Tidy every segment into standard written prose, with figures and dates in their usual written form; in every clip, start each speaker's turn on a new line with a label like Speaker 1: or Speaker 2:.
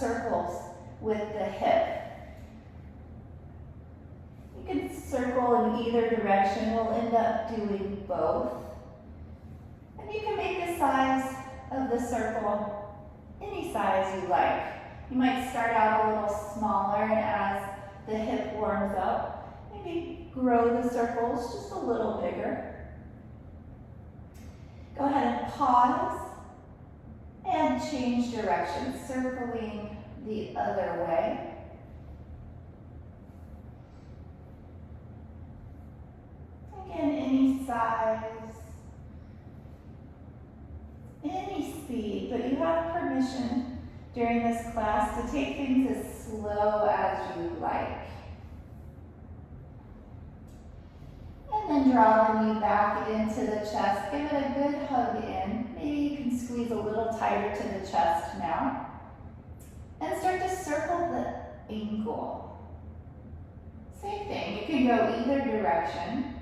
Speaker 1: circles with the hip. You can circle in either direction. We'll end up doing both. And you can make the size of the circle any size you like. You might start out a little smaller, and as the hip warms up, maybe grow the circles just a little bigger. Go ahead and pause and change direction, circling the other way. Again, any size, any speed, but you have permission during this class to take things as slow as you like. And then draw the knee back into the chest. Give it a good hug in. Maybe you can squeeze a little tighter to the chest now. And start to circle the ankle. Same thing, you can go either direction.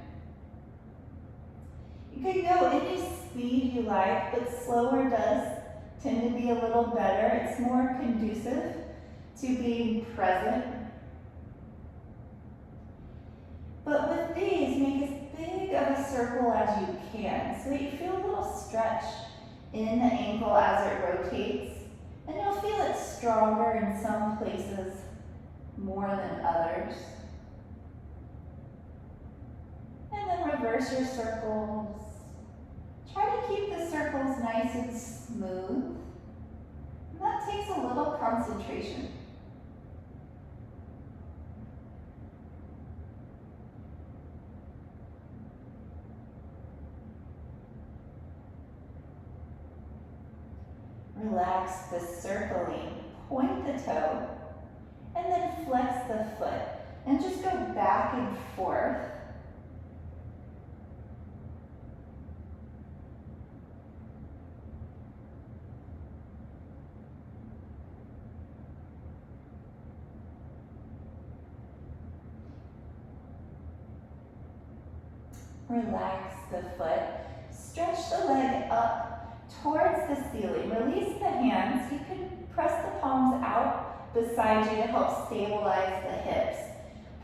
Speaker 1: You can go any speed you like, but slower does tend to be a little better. It's more conducive to being present. But with these, make as big of a circle as you can so that you feel a little stretch in the ankle as it rotates. And you'll feel it stronger in some places more than others. And then reverse your circles. Try to keep the circles nice and smooth. And that takes a little concentration. Relax the circling, point the toe, and then flex the foot. And just go back and forth. Relax the foot. Stretch the leg up towards the ceiling. Release the hands. You can press the palms out beside you to help stabilize the hips.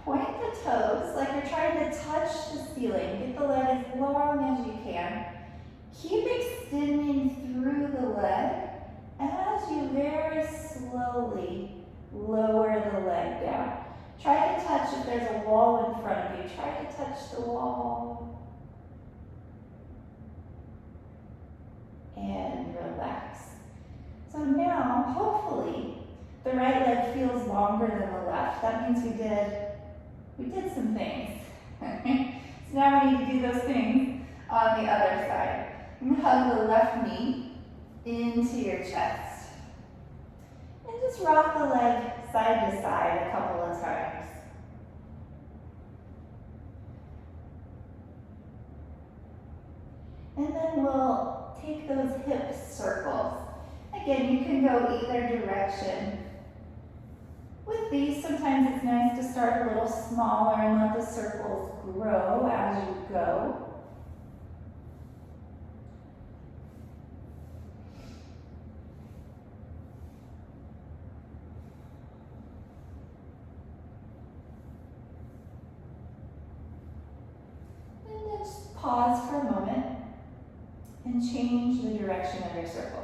Speaker 1: Point the toes like you're trying to touch the ceiling. Get the leg as long as you can. Keep extending through the leg as you very slowly lower the leg down. Try to touch, if there's a wall in front of you, try to touch the wall. And relax. So now, hopefully, the right leg feels longer than the left. That means we did some things. So now we need to do those things on the other side. You hug the left knee into your chest. And just rock the leg side to side a couple of times. And then we'll take those hip circles. Again, you can go either direction. With these, sometimes it's nice to start a little smaller and let the circles grow as you go. And then just pause for a moment and change the direction of your circles.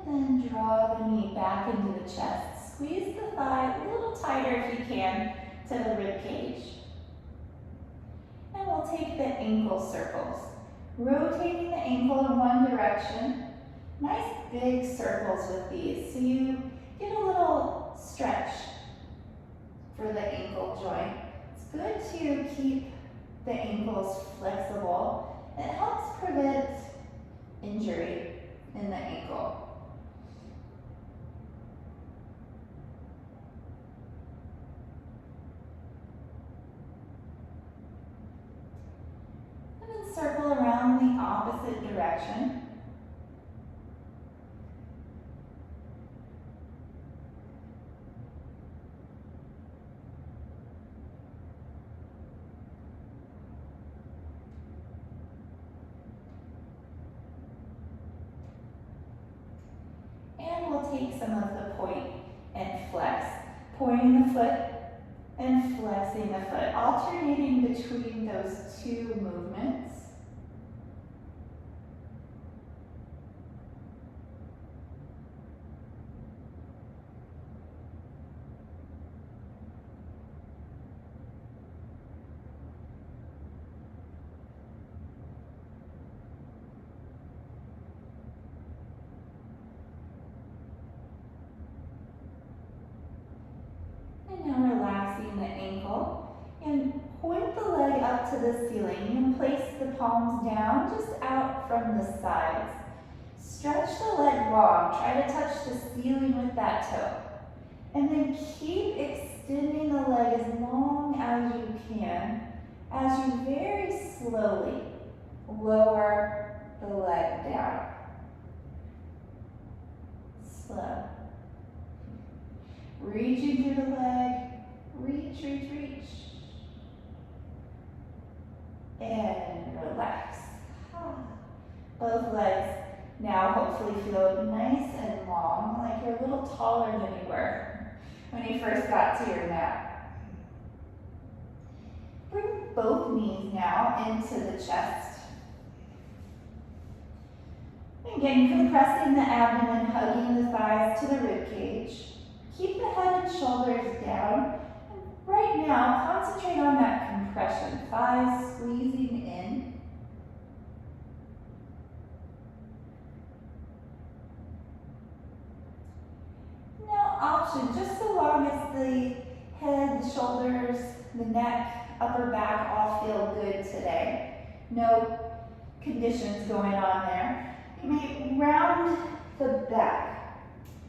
Speaker 1: And then draw the knee back into the chest. Squeeze the thigh a little tighter if you can to the rib cage. And we'll take the ankle circles. Rotating the ankle in one direction. Nice big circles with these. So you get a little stretch for the ankle joint. It's good to keep the ankles flexible. It helps prevent injury in the ankle. direction. And we'll take some of the point and flex, pointing the foot and flexing the foot, alternating between those two movements. And now relaxing the ankle and point the leg up to the ceiling and place the palms down just out from the sides. Stretch the leg long, try to touch the ceiling with that toe. And then keep extending the leg as long as you can as you very slowly lower the leg down. Slow. Reaching through the leg, reach, reach, reach. And relax. Both legs now hopefully feel nice and long, like you're a little taller than you were when you first got to your mat. Bring both knees now into the chest. Again, compressing the abdomen, hugging the thighs to the rib cage. Keep the head and shoulders down. And right now, concentrate on that compression, thighs squeezing in. Now, option, just so long as the head, the shoulders, the neck, upper back all feel good today. No conditions going on there. You may round the back.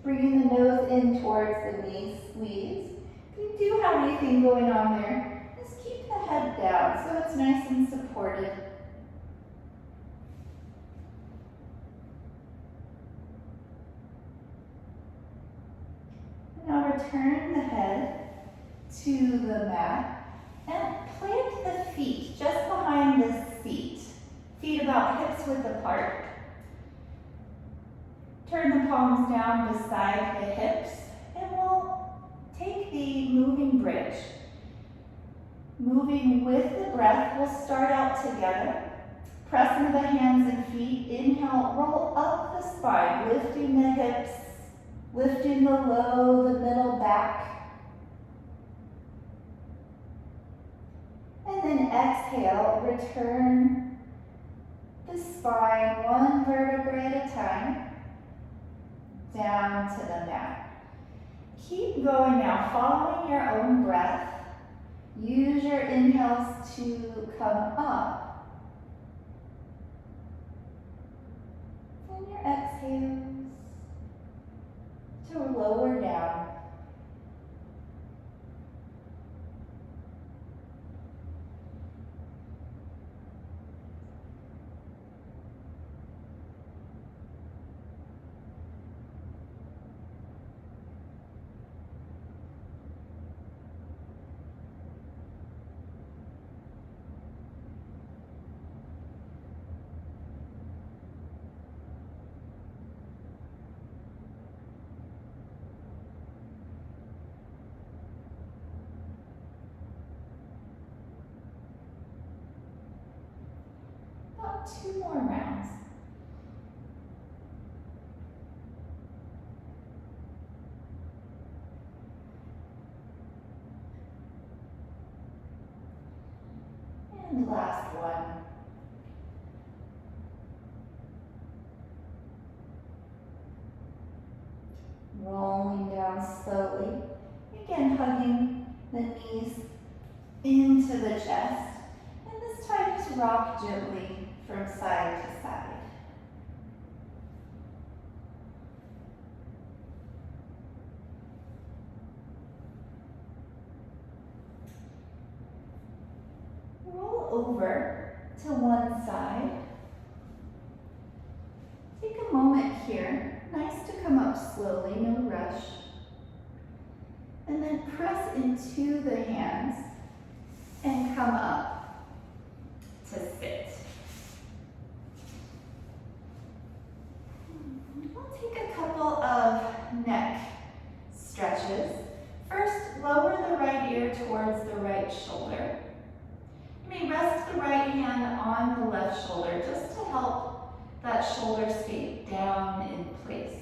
Speaker 1: Bringing the nose in towards the knee, squeeze. If you do have anything going on there, just keep the head down so it's nice and supported. Now return the head to the mat and plant the feet just behind the seat. Feet about hips width apart. Turn the palms down beside the hips, and we'll take the moving bridge. Moving with the breath, we'll start out together. Press into the hands and feet. Inhale, roll up the spine, lifting the hips, lifting the low, the middle back. And then exhale, return the spine one vertebrae at a time. Down to the mat. Keep going now, following your own breath. Use your inhales to come up. And your exhales to lower down. About 2 more rounds. And last one. Rolling down slowly. Again, hugging the knees into the chest. And this time just rock gently from side to side. Roll over to one side. slowly, no rush. And then press into the hands and come up to sit. We'll take a couple of neck stretches. First, lower the right ear towards the right shoulder. You may rest the right hand on the left shoulder just to help that shoulder stay down in place.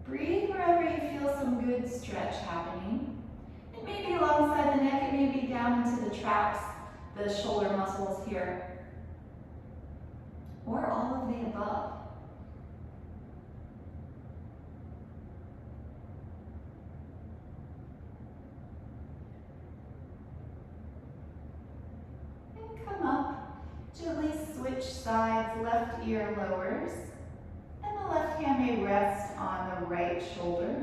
Speaker 1: Breathe wherever you feel some good stretch happening. It may be alongside the neck, it may be down into the traps, the shoulder muscles here, or all of the above. And come up, gently switch sides, left ear lowers, and the left hand may rest on the right shoulder.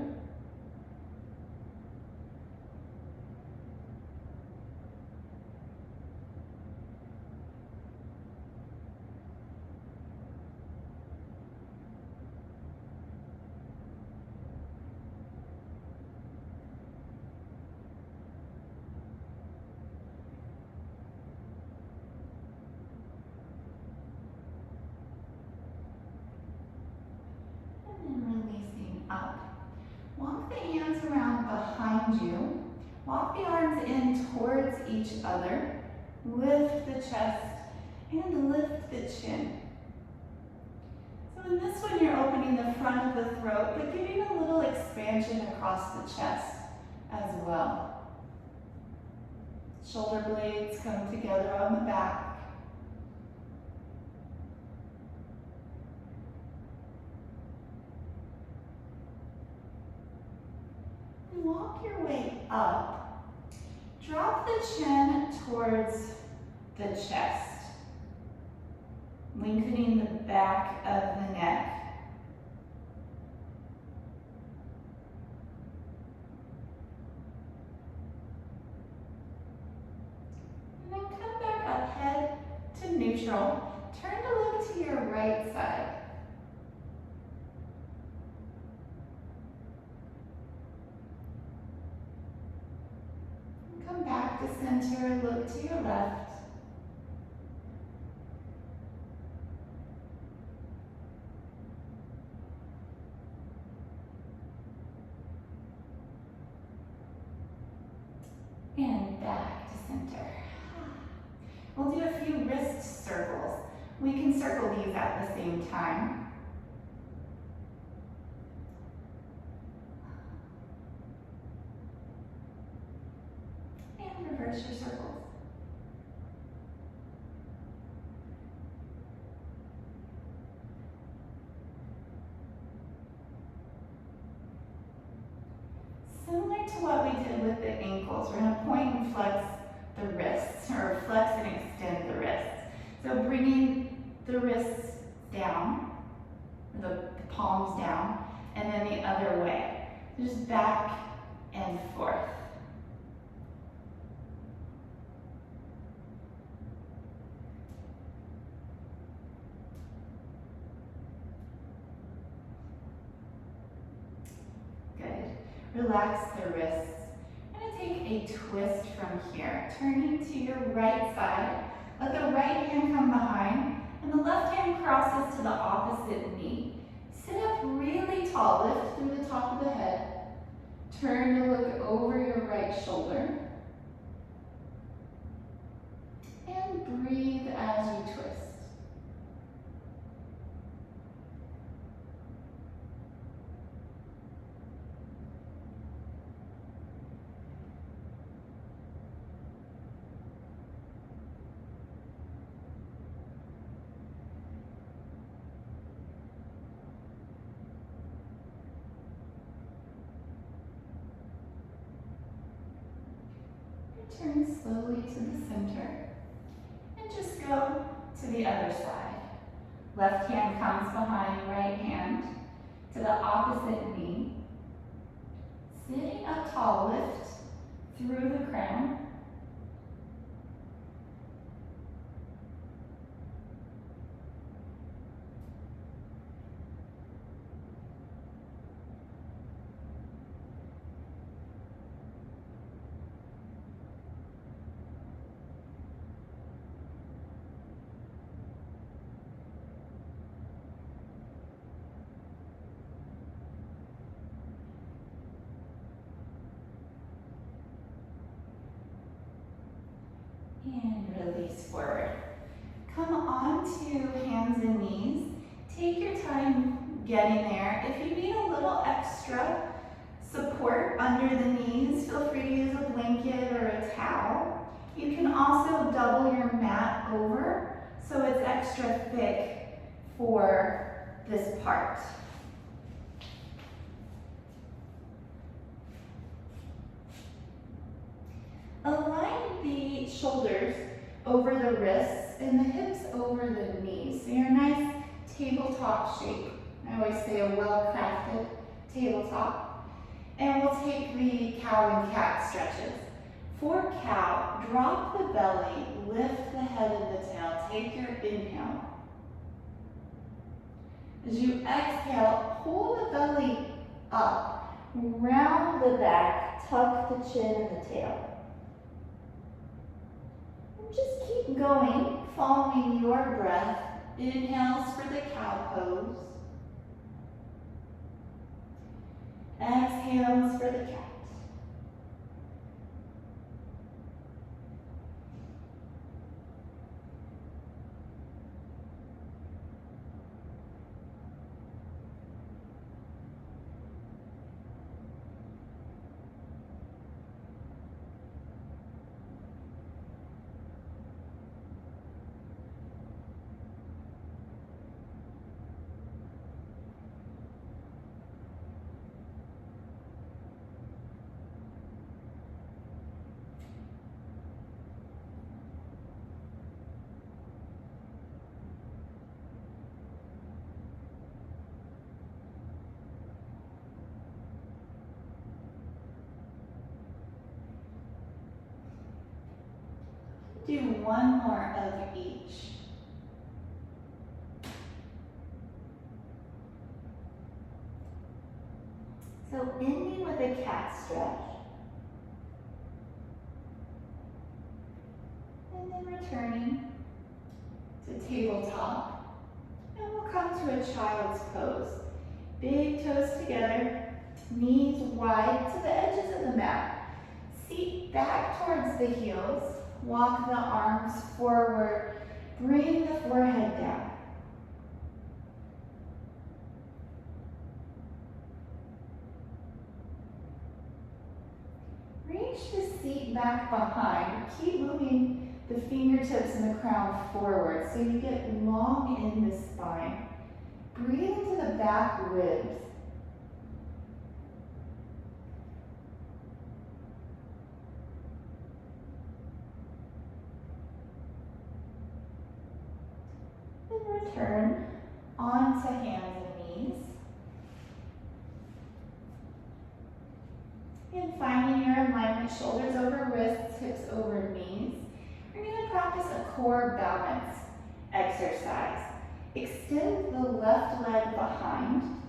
Speaker 1: Up. Walk the hands around behind you. Walk the arms in towards each other. Lift the chest and lift the chin. So in this one, you're opening the front of the throat, but giving a little expansion across the chest as well. Shoulder blades come together on the back. Walk your way up. Drop the chin towards the chest, lengthening the back of the neck. And then come back up, head to neutral. Turn to look to your right side. Come back to center, look to your left. And back to center. We'll do a few wrist circles. We can circle these at the same time. Reverse your circles. Similar to what we did with the ankles, we're going to point and flex the wrists, or flex and extend the wrists. So bringing the wrists down, the palms down, and then the other way. Just back and forth. Relax the wrists. I'm going to take a twist from here, turning to your right side. Let the right hand come behind, and the left hand crosses to the opposite knee. Sit up really tall, lift through the top of the head. Turn to look over your right shoulder. And breathe as you twist. Turn slowly to the center and just go to the other side. Left hand comes behind right hand to the opposite knee. Sitting up tall, lift through the crown. And release forward. Come onto hands and knees. Take your time getting there. If you need a little extra support under the knees, feel free to use a blanket or a towel. You can also double your mat over so it's extra thick for this part. Align the shoulders over the wrists and the hips over the knees. So you're a nice tabletop shape. I always say a well-crafted tabletop. And we'll take the cow and cat stretches. For cow, drop the belly, lift the head and the tail. Take your inhale. As you exhale, pull the belly up, round the back, tuck the chin and the tail. Just keep going, following your breath. Inhales for the cow pose. Exhales for the cat. Do one more of each. So ending with a cat stretch. And then returning to tabletop. And we'll come to a child's pose. Big toes together, knees wide to the edges of the mat. Seat back towards the heels. Walk the arms forward. Bring the forehead down. Reach the seat back behind. Keep moving the fingertips and the crown forward so you get long in the spine. Breathe into the back ribs. And return onto hands and knees. And finding your alignment, shoulders over wrists, hips over knees. We're going to practice a core balance exercise. Extend the left leg behind.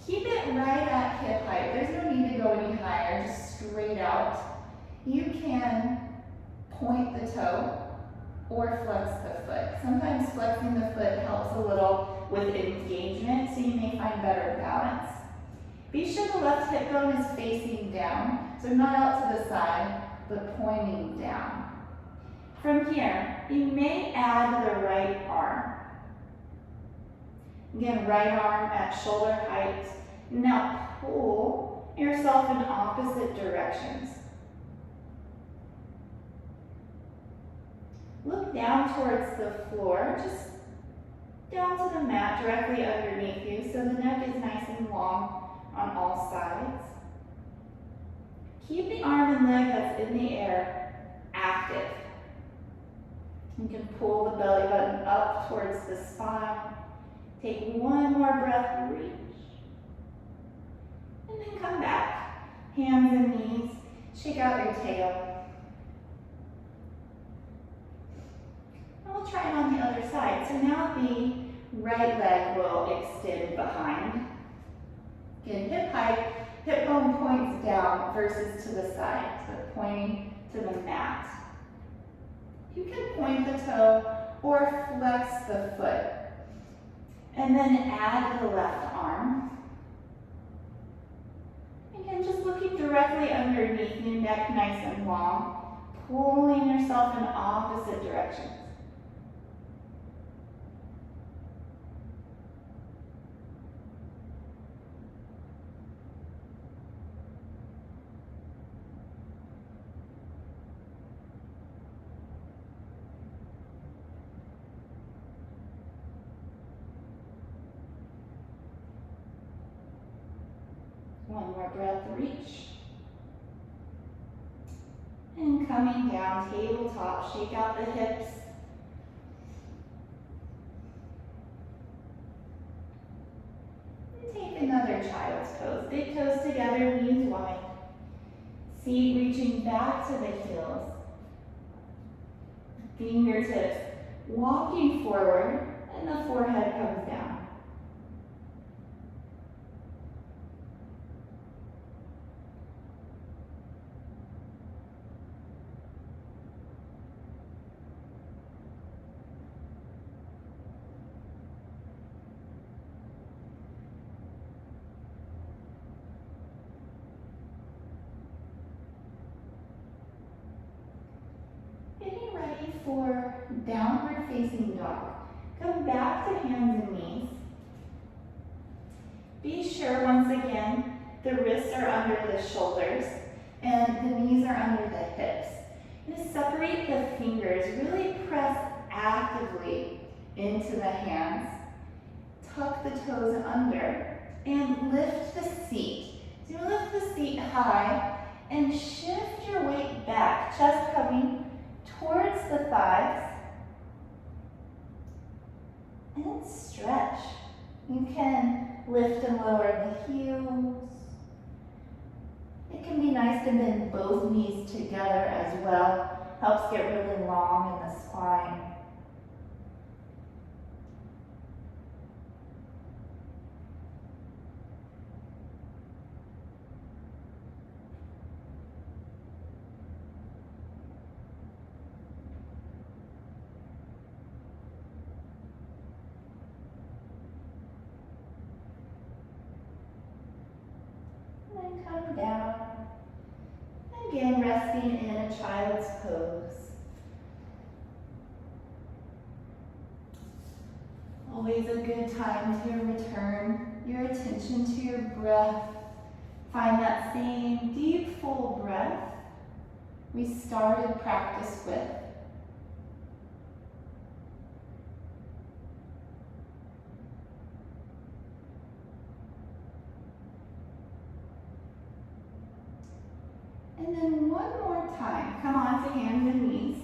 Speaker 1: Keep it right at hip height. There's no need to go any higher, just straight out. You can point the toe or flex the foot. Sometimes flexing the foot helps a little with engagement, so you may find better balance. Be sure the left hip bone is facing down, so not out to the side, but pointing down. From here, you may add the right arm. Again, right arm at shoulder height. Now pull yourself in opposite directions. Look down towards the floor, just down to the mat directly underneath you, so the neck is nice and long on all sides. Keep the arm and leg that's in the air active. You can pull the belly button up towards the spine. Take one more breath, reach. And then come back, hands and knees, shake out your tail. And we'll try it on the other side. So now the right leg will extend behind. Again, hip height, hip bone points down versus to the side, so pointing to the mat. You can point the toe or flex the foot. And then add the left arm. Again, just looking directly underneath you, neck nice and long. pulling yourself in opposite directions. One more breath, reach. And coming down, tabletop, shake out the hips. And take another child's pose. Big toes together, knees wide. Feet reaching back to the heels. Fingertips walking forward, and the forehead comes down. Getting ready for downward facing dog. Come back to hands and knees. Be sure, once again, the wrists are under the shoulders and the knees are under the hips. Just separate the fingers, really press actively into the hands. Tuck the toes under and lift the seat. So you lift the seat high and shift your weight back, chest coming towards the thighs, and stretch. You can lift and lower the heels. It can be nice to bend both knees together as well. Helps get really long in the spine. And come down. Again, resting in a child's pose. Always a good time to return your attention to your breath. Find that same deep, full breath we started practice with. And then one more time, come on to hands and knees.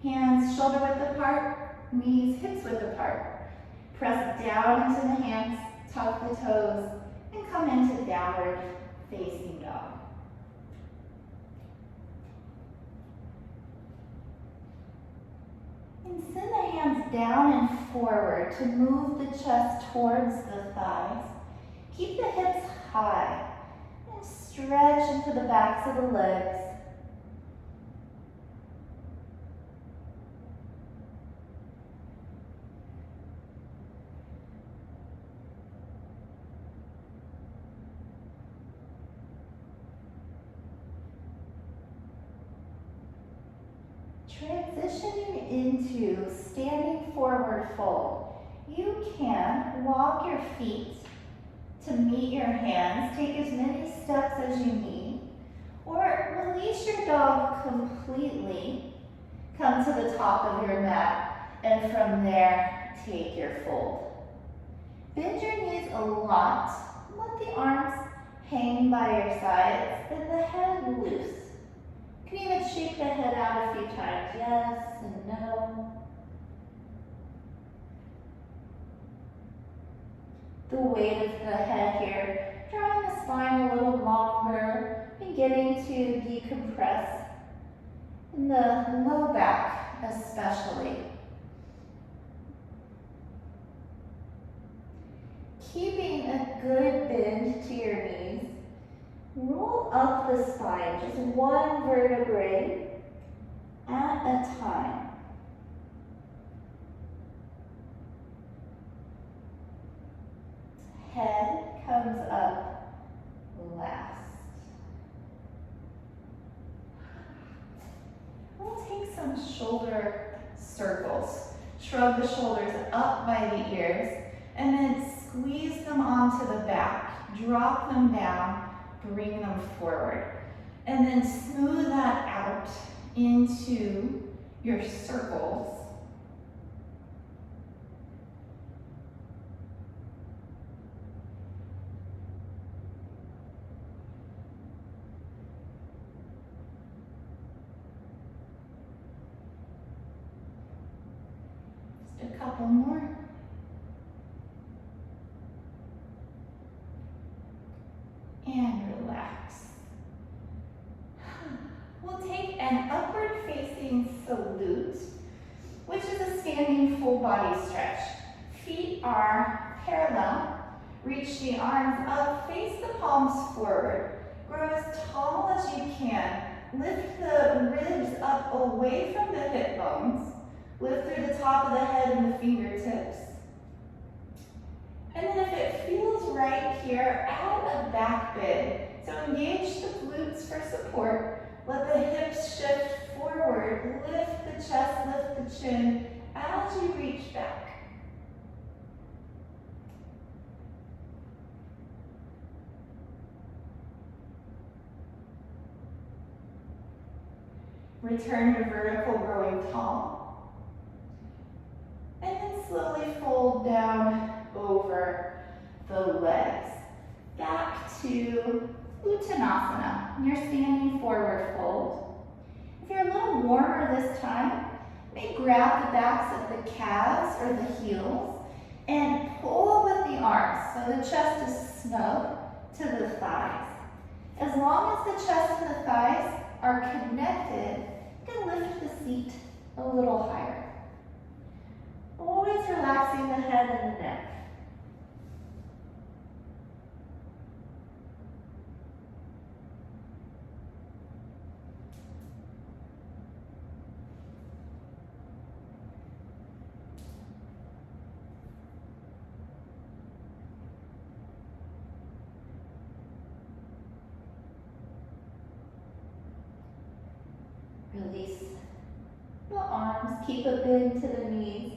Speaker 1: Hands shoulder width apart, knees hips width apart. Press down into the hands, tuck the toes, and come into downward facing dog. And send the hands down and forward to move the chest towards the thighs. Keep the hips high. Stretch into the backs of the legs. Transitioning into standing forward fold. You can walk your feet to meet your hands. Take as many steps as you need. Or release your dog completely. Come to the top of your mat. And from there, take your fold. Bend your knees a lot. Let the arms hang by your sides and the head loose. You can even shake the head out a few times. Yes and no. The weight of the head here, drawing the spine a little longer, beginning to decompress in the low back especially. Keeping a good bend to your knees, roll up the spine, just one vertebrae at a time. Head comes up last. shoulder circles. Shrug the shoulders up by the ears, and then squeeze them onto the back. Drop them down, bring them forward. And then smooth that out into your circles. Just a couple more. And relax. We'll take an upward facing salute, which is a standing full body stretch. Feet are parallel. Reach the arms up, face the palms forward. Grow as tall as you can. Lift the ribs up away from the hip bones. Lift through the top of the head and the fingertips. And then if it feels right here, add a back bend. So engage the glutes for support. Let the hips shift forward. Lift the chest, lift the chin as you reach back. Return to vertical, growing tall. And then slowly fold down over the legs. Back to Uttanasana, your standing forward fold. If you're a little warmer this time, maybe grab the backs of the calves or the heels and pull with the arms so the chest is snug to the thighs. As long as the chest and the thighs are connected, you can lift the seat a little higher. Always relaxing the head and the neck. Release the arms, keep a bend to the knees,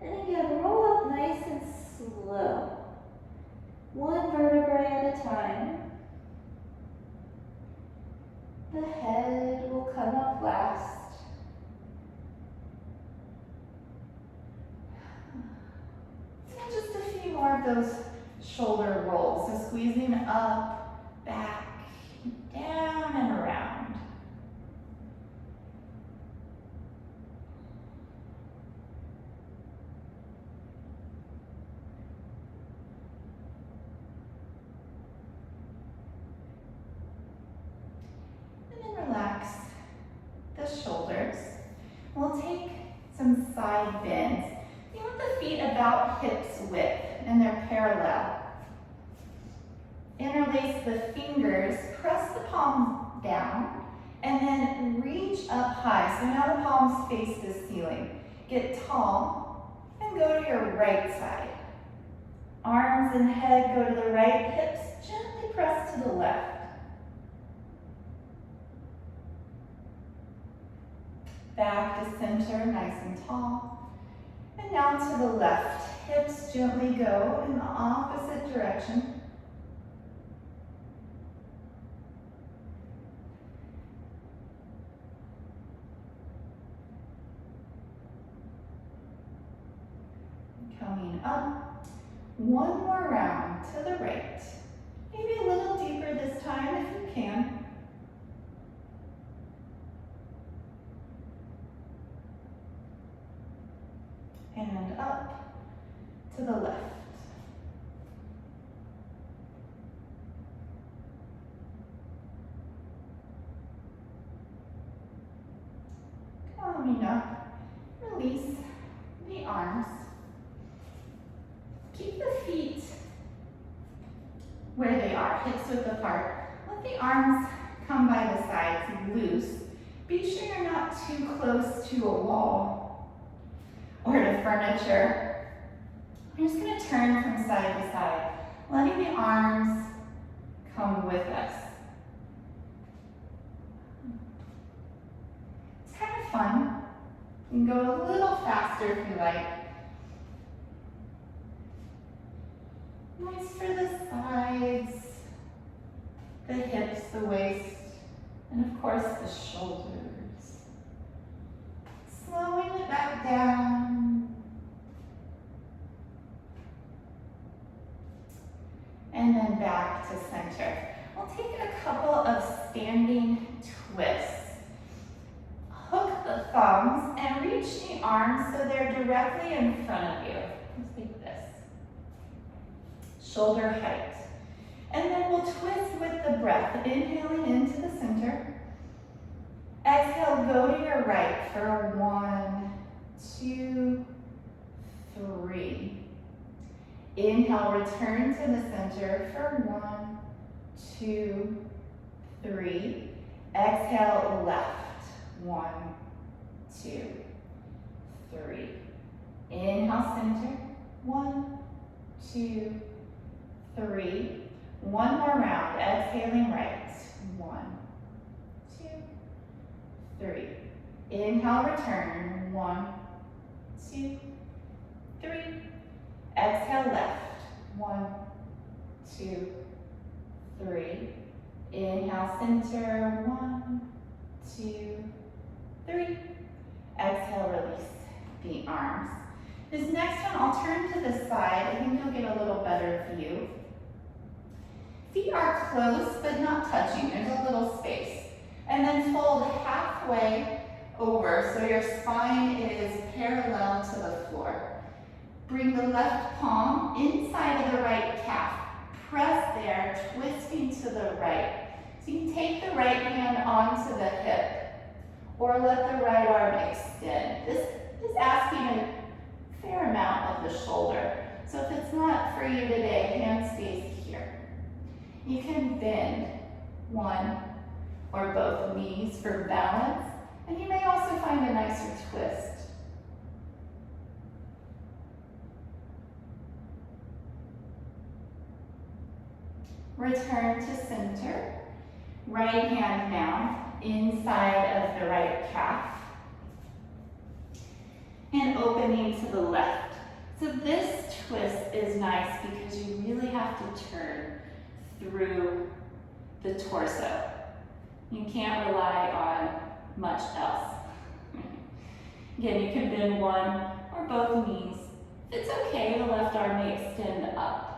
Speaker 1: and again, roll up nice and slow. One vertebrae at a time. The head will come up last. And just a few more of those shoulder rolls. So squeezing up, back, down, and around. Relax the shoulders. We'll take some side bends. You want the feet about hips width and they're parallel. Interlace the fingers, press the palms down, and then reach up high. So now the palms face the ceiling. Get tall and go to your right side. Arms and head go to the right, hips gently press to the left. Back to center, nice and tall. And now to the left. Hips gently go in the opposite direction. Coming up. One more round to the right. Maybe a little deeper this time if you can. And up to the left. Coming up, release the arms. Keep the feet where they are, hips width apart. Let the arms come by the sides loose. Be sure you're not too close to a wall or to furniture. I'm just going to turn from side to side, letting the arms come with us. It's kind of fun You can go a little faster if you like. Nice for the sides, the hips, the waist, and of course the shoulders. Slowing it back down. And then back to center. We'll take a couple of standing twists. Hook the thumbs and reach the arms so they're directly in front of you. Just like this. Shoulder height. And then we'll twist with the breath, inhaling into the center. Exhale, go to your right for 1, 2, 3. Inhale, return to the center for 1, 2, 3. Exhale, left. 1, 2, 3. Inhale, center. 1, 2, 3. One more round. Exhaling right. 1, 2, 3. Inhale, return. 1, 2, 3. Exhale, left. 1, 2, 3. Inhale, center. 1, 2, 3. Exhale, release the arms. This next one, I'll turn to the side. I think you'll get a little better view. Feet are close but not touching. There's a little space. And then fold halfway over so your spine is parallel to the floor. Bring the left palm inside of the right calf. Press there, twisting to the right. So you can take the right hand onto the hip or let the right arm extend. This is asking a fair amount of the shoulder. So if it's not for you today, hand stays here. You can bend one or both knees for balance, and you may also find a nicer twist. Return to center. Right hand now inside of the right calf. And opening to the left. So this twist is nice because you really have to turn through the torso. You can't rely on much else. Again, you can bend one or both knees. If it's okay, the left arm may extend up.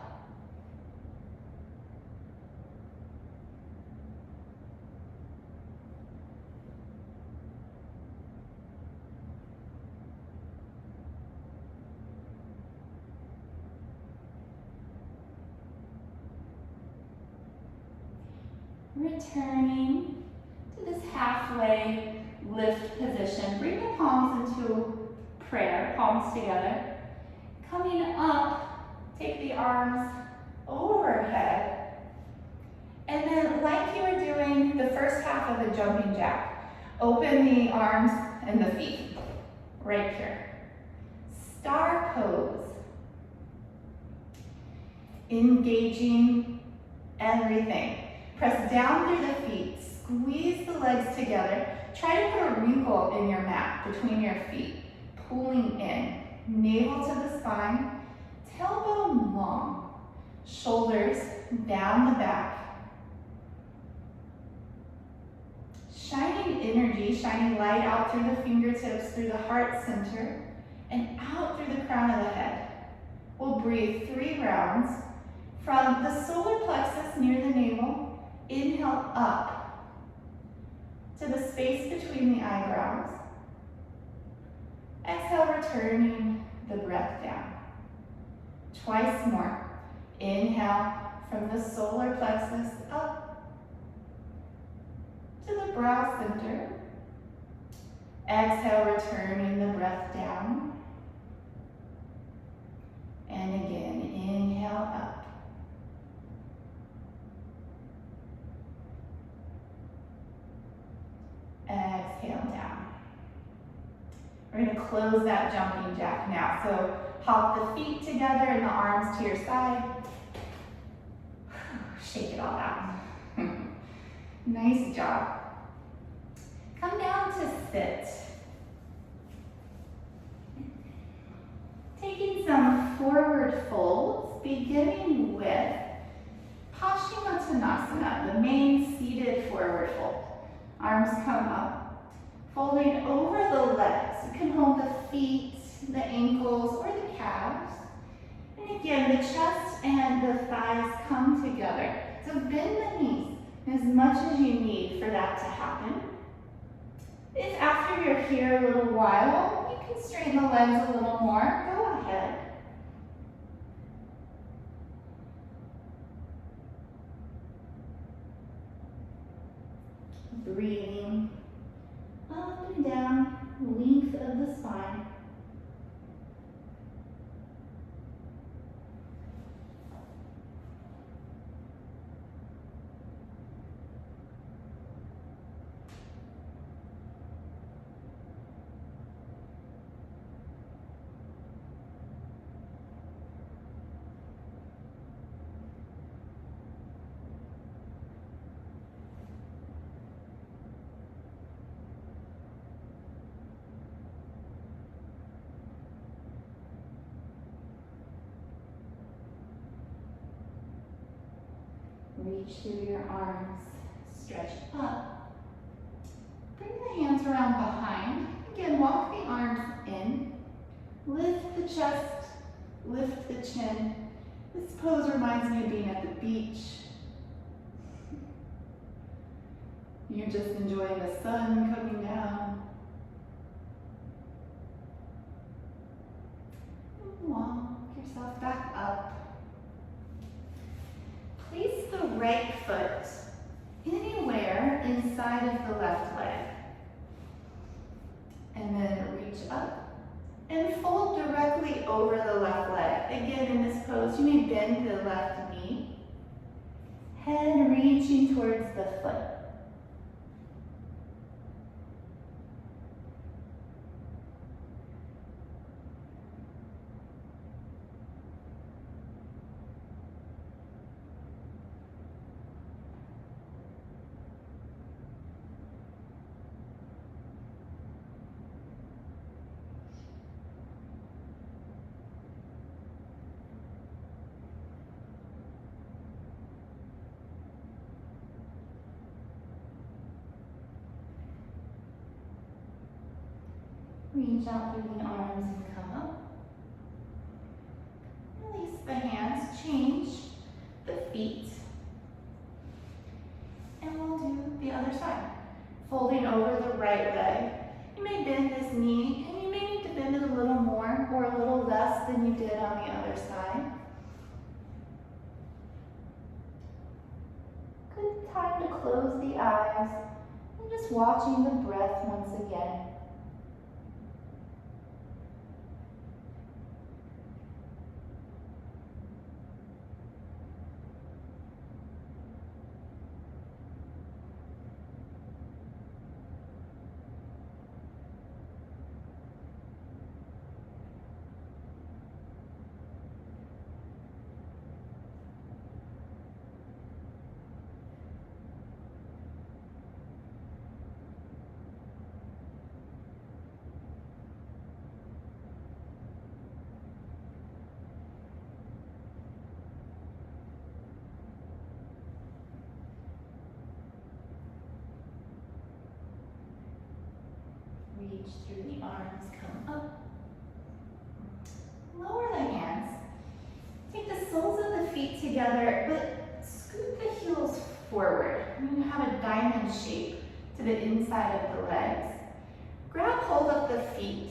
Speaker 1: Returning to this halfway lift position. Bring the palms into prayer, palms together. Coming up, take the arms overhead. And then like you were doing the first half of the jumping jack, open the arms and the feet, right here. Star pose. Engaging everything. Press down through the feet, squeeze the legs together. Try to put a wrinkle in your mat between your feet, pulling in. Navel to the spine, tailbone long, shoulders down the back. Shining energy, shining light out through the fingertips, through the heart center, and out through the crown of the head. We'll breathe 3 rounds from the solar plexus near the navel. Inhale up to the space between the eyebrows. Exhale, returning the breath down. Twice more. Inhale from the solar plexus up to the brow center. Exhale, returning the breath down. And again, inhale up. Exhale down. We're going to close that jumping jack now. So hop the feet together and the arms to your side. Shake it all out. Nice job. Come down to sit. beginning with Paschimottanasana, the main seated forward fold. Arms come up, folding over the legs. You can hold the feet, the ankles, or the calves. And again, the chest and the thighs come together. So bend the knees as much as you need for that to happen. If after you're here a little while, you can straighten the legs a little more, go ahead. Breathing up and down, length of the spine. Reach through your arms, stretch up. Bring the hands around behind. Again, walk the arms in. Lift the chest, lift the chin. This pose reminds me of being at the beach. You're just enjoying the sun coming down. Walk yourself back up. Place the right foot anywhere inside of the left leg. And then reach up and fold directly over the left leg. Again, in this pose, you may bend the left knee. Head reaching towards the foot. Reach out through the arms and come up. Release the hands, change the feet. And we'll do the other side. Folding over the right leg. You may bend this knee, and you may need to bend it a little more or a little less than you did on the other side. Good time to close the eyes and just watching the breath once again. Reach through the arms, come up. Lower the hands. Take the soles of the feet together, but scoot the heels forward. You have a diamond shape to the inside of the legs. Grab hold of the feet,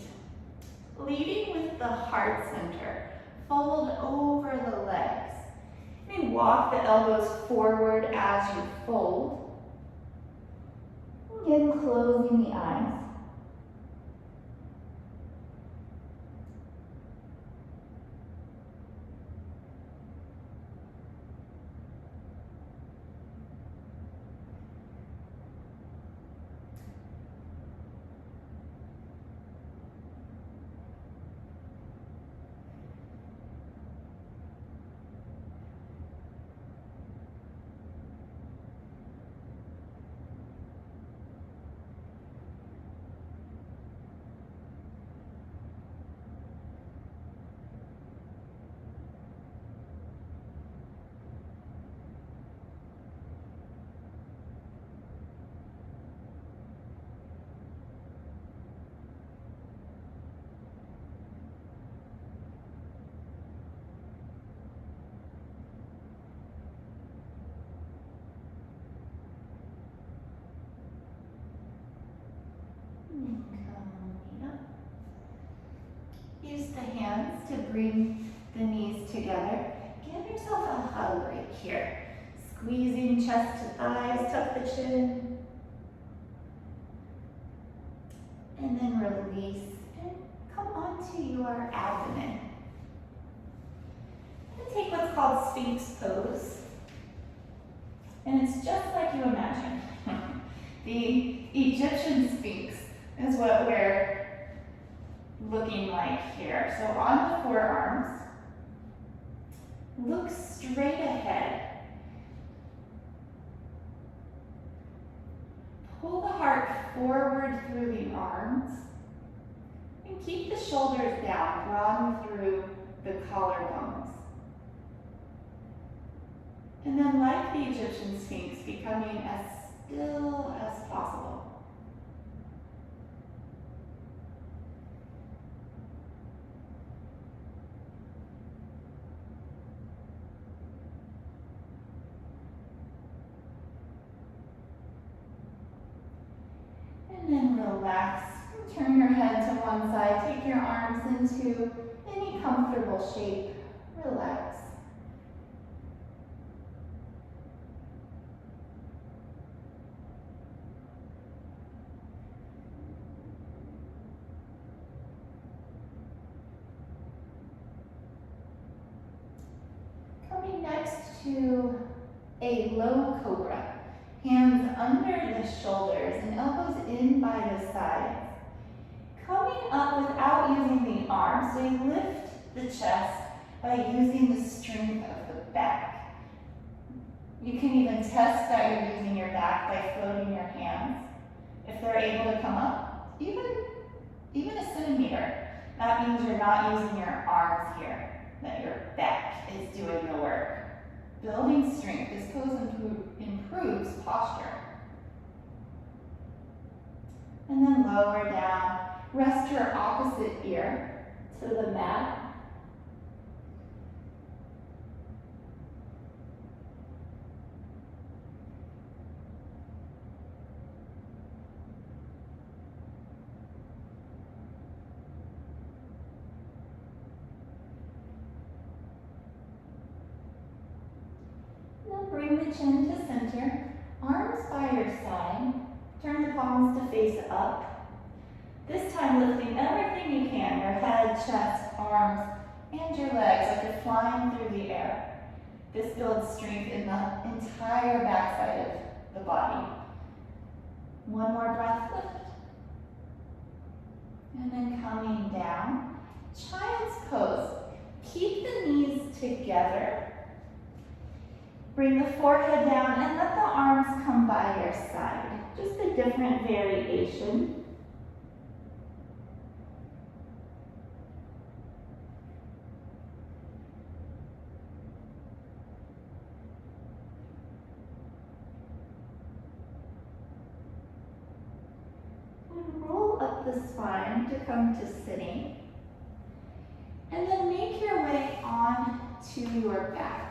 Speaker 1: leading with the heart center. Fold over the legs. You may walk the elbows forward as you fold. Again, closing the eyes. bring the knees together. Give yourself a hug right here. Squeezing chest to thighs, tuck the chin. And then release and come onto your abdomen. And take what's called Sphinx pose. And it's just like you imagine. The Egyptian Sphinx is what we're looking like here. So on the forearms, look straight ahead. Pull the heart forward through the arms and keep the shoulders down, broaden through the collarbones. And then, like the Egyptian Sphinx, becoming as still as possible. And then relax. Turn your head to one side. Take your arms into any comfortable shape. Relax. Coming next to a low cobra. Hands under the shoulders and elbows in by the sides. Coming up without using the arms, so you lift the chest by using the strength of the back. You can even test that you're using your back by floating your hands. If they're able to come up, even a centimeter, that means you're not using your arms here, that your back is doing the work. Building strength. This pose improves posture. And then lower down. Rest your opposite ear to the mat. Bring the chin to center, arms by your side, turn the palms to face up. This time lifting everything you can, your head, chest, arms, and your legs like you're flying through the air. This builds strength in the entire backside of the body. One more breath, lift. And then coming down, child's pose. Keep the knees together. Bring the forehead down and let the arms come by your side. Just a different variation. And roll up the spine to come to sitting. And then make your way on to your back.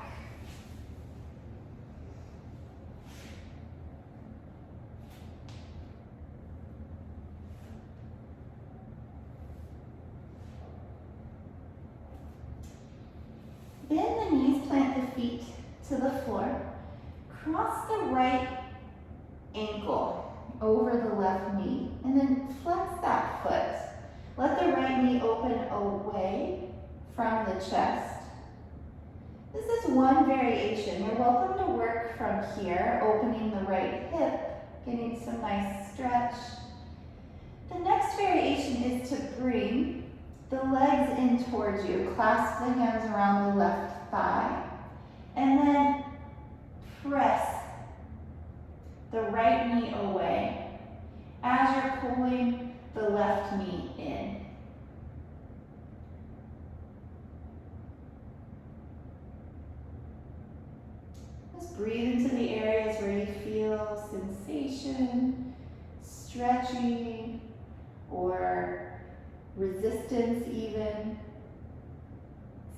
Speaker 1: Bend the knees, plant the feet to the floor. Cross the right ankle over the left knee, and then flex that foot. Let the right knee open away from the chest. This is one variation. You're welcome to work from here, opening the right hip, getting some nice stretch. The next variation is to bring the legs in towards you. Clasp the hands around the left thigh. And then press the right knee away as you're pulling the left knee in. Just breathe into the areas where you feel sensation, stretching, or resistance even.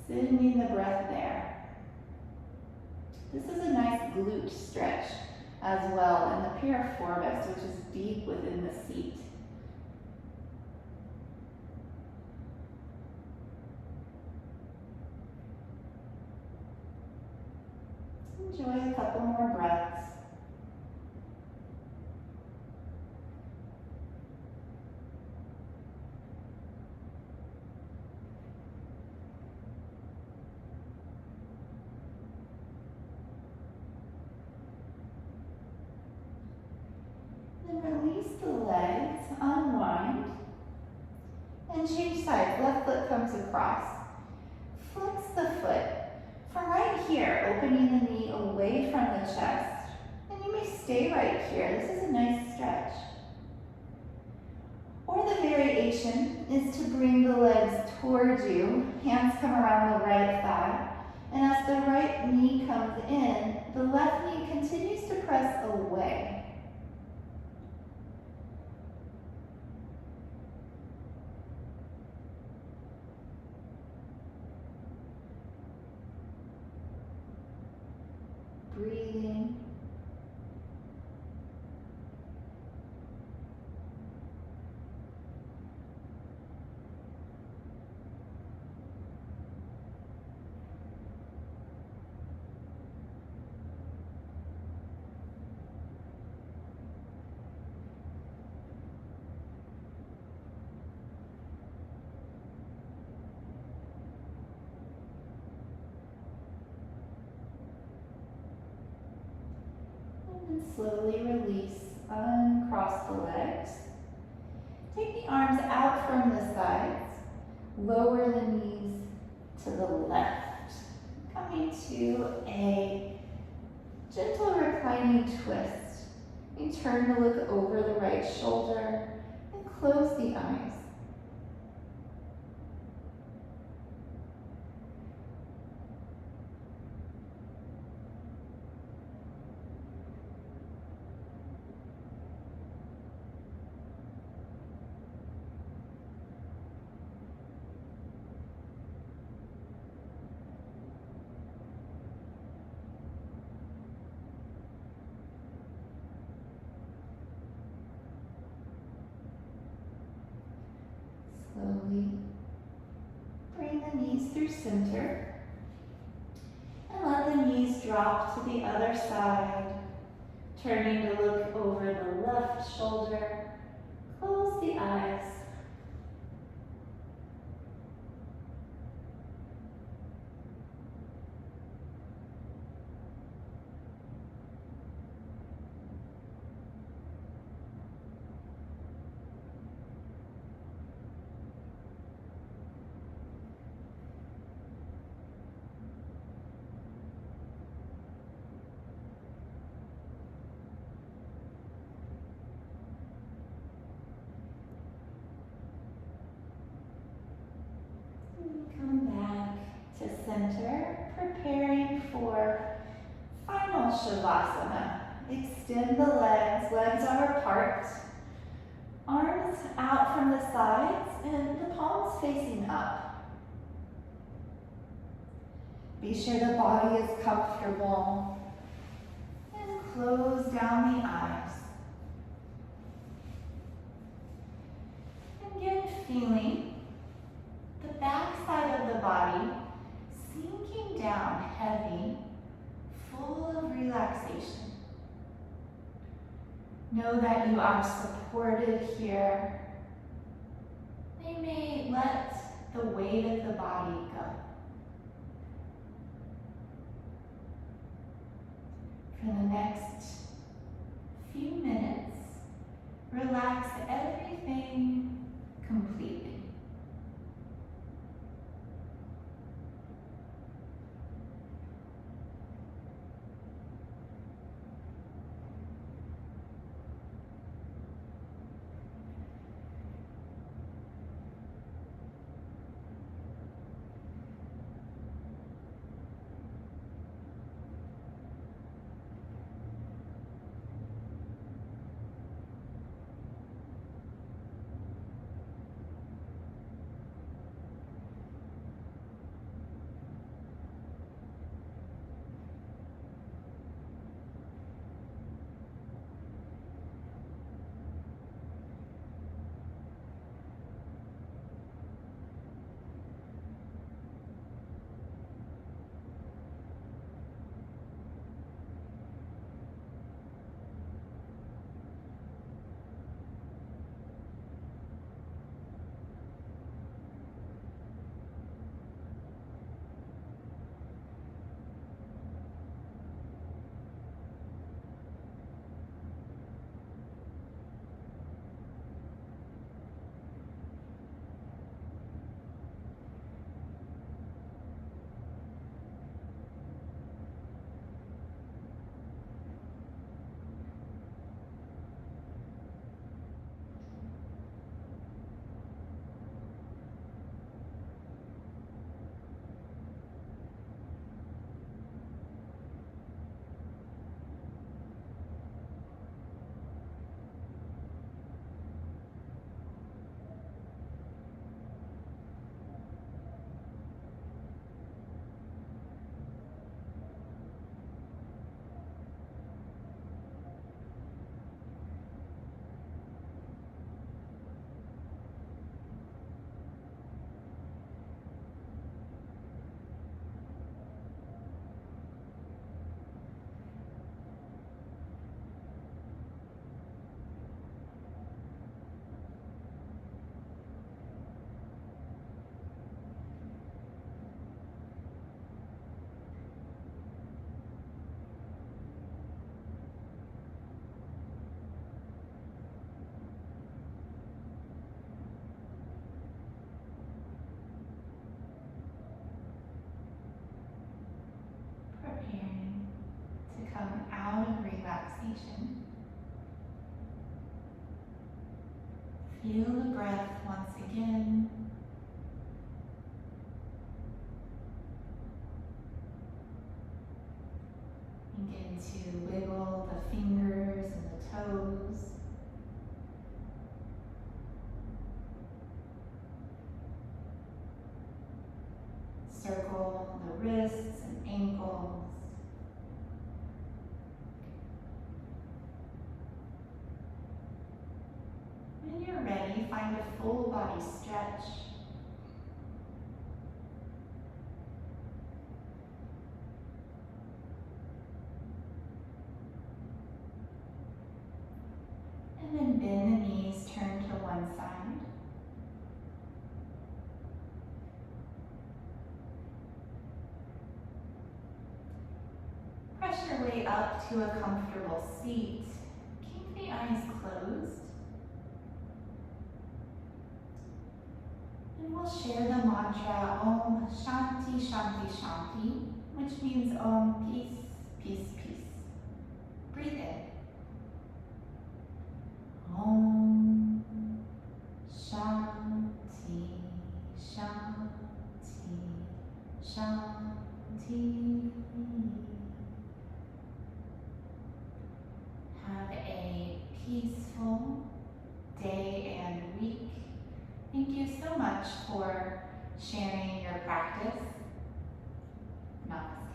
Speaker 1: Sending the breath there. This is a nice glute stretch as well in the piriformis, which is deep within the seat. couple more breaths. Then release the legs, unwind, and change sides. Left foot comes across. Flex the foot from right here, opening the knee away from the chest. And you may stay right here. This is a nice stretch. Or the variation is to bring the legs towards you. Hands come around the right thigh. And as the right knee comes in, the left knee continues to press away. Breathing. And slowly release, uncross the legs. Take the arms out from the sides. Lower the knees to the left. Coming to a gentle reclining twist. You turn to look over the right shoulder and close the eyes. Slowly bring the knees through center and let the knees drop to the other side. Turning to look over the left shoulder, close the eyes. Come back to center, preparing for final Shavasana. Extend the legs, legs are apart, arms out from the sides, and the palms facing up. Be sure the body is comfortable, and close down the eyes. And again, feeling the back side of the body sinking down heavy, full of relaxation. Know that you are supported here. You may let the weight of the body go. For the next few minutes, relax everything completely. Feel the breath once again. Begin to wiggle the fingers and the toes. Circle the wrists and ankles. When you're ready, find a full body stretch. And then bend the knees, turn to one side. Press your way up to a comfortable seat. Keep the eyes closed. And we'll share the mantra Om Shanti Shanti Shanti, which means Om peace, peace, peace. Breathe in. Om Shanti Shanti Shanti. Have a peaceful day and week. Thank you so much for sharing your practice. Namaste.